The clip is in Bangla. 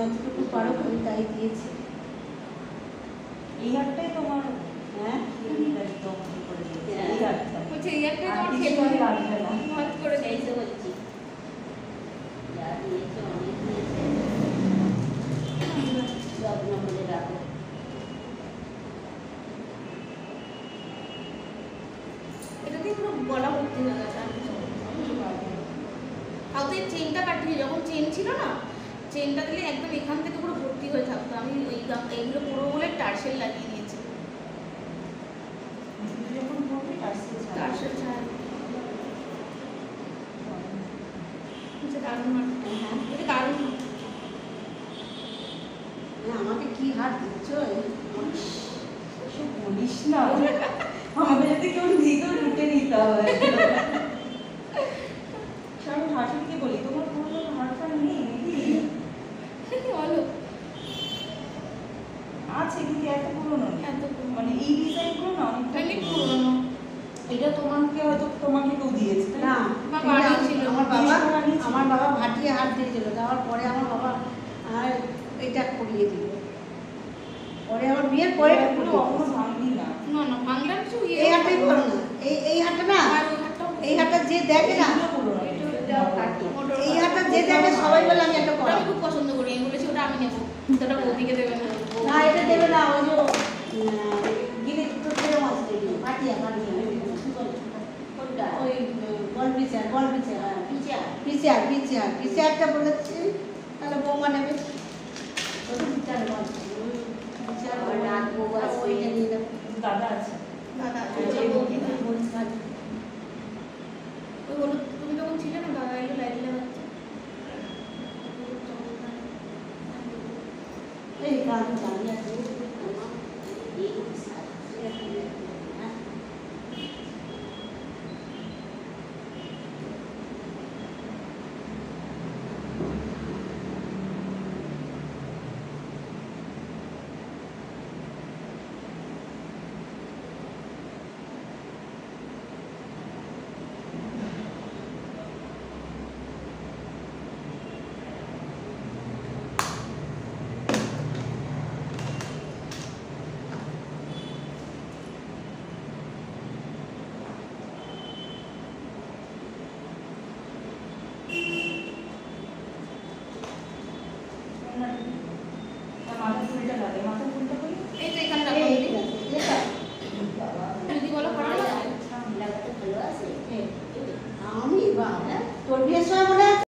যতটুকু পারো আমি তাই দিয়েছি। এই হাটটাই তোমার হ্যাঁ একদম করে দিয়েছে হ্যাঁ। এই হাটটা বলছে এই একটা আর তোমার কিছু খেতে লাগবে না। ভাত করে সেই দিয়েছে। তো বলছি যা দিয়েছে অনেক দিয়েছে, যত্ন করে রাখো। এটা দিয়ে পুরো গলা ভর্তি হয়ে গেছে। তাও তো এই চেনটা কাটিয়ে, যখন চেন ছিল না, চেনটা দিলে একদম এখান থেকে পুরো ভর্তি হয়ে থাকতো। আমি ওই এইগুলো পুরো বলে টার্সেল লাগিয়ে নিয়েছি। যখন পড়বে টার্সেল ছাড়া এটা দারুণ মাঠ। হ্যাঁ এটা দারুণ মাঠ। আমাকে কি হাত দিচ্ছ? সব বলিস না আমাদের যদি কেউ দিত লুটে নিতে হবে। আমি শাশুড়িকে বলি তোমার কোনো হারটা নেই নাকি? বলো আছে কিন্তু এত পুরোনো নেই। এত পুরনো। মানে এই ডিজাইনগুলো না অনেকটা অনেক পুরোনো। পুরনো। এটা তোমাকে হয়তো তোমাকে কেউ দিয়েছে তাই না মা এটা বানিয়েছিল। আমার বাবা, বিশ টাকা নিয়েছিল। আমার বাবা ভাটিয়ে হাত দিয়েছিল, দেওয়ার পরে আমার বাবা আর এটা করিয়ে দিল। পরে আমার বিয়ের পরে এগুলো কখনো ভাঙবি না। না না বাংলার কিছু ইয়ে এই হাটটাই ভালো না, এই হাটটা না, আর ওই হাটটাও এই হাটটা যে দেখে না, এগুলো পুরোনো। মোটর এই হাটটা যে দেখে সবাই বলে আমি একটা ওটা করাবো। আমি খুব পছন্দ করি। আমি বলেছি ওটা আমি নেবো, ওটা বৌদিকে দেবে না। না এটা দেবে না, ওই যে গিলে তো কিরম আছে পাটিয়া পাটিয়া কোনটা ওই বল বিচার হ্যাঁ পিচারটা বলেছি তাহলে বৌমা নেবে। ওটা বিচার বল বিচার রাত বউ আছে ওইটা নিয়ে নেবে। দাদা আছে। দাদা ওই যে বৌদি না। বৌদি কাজ। ওই হলুদ তুমি যখন ছিলে না, দাদা এলো লাইট লাগাচ্ছে। এই গান জানে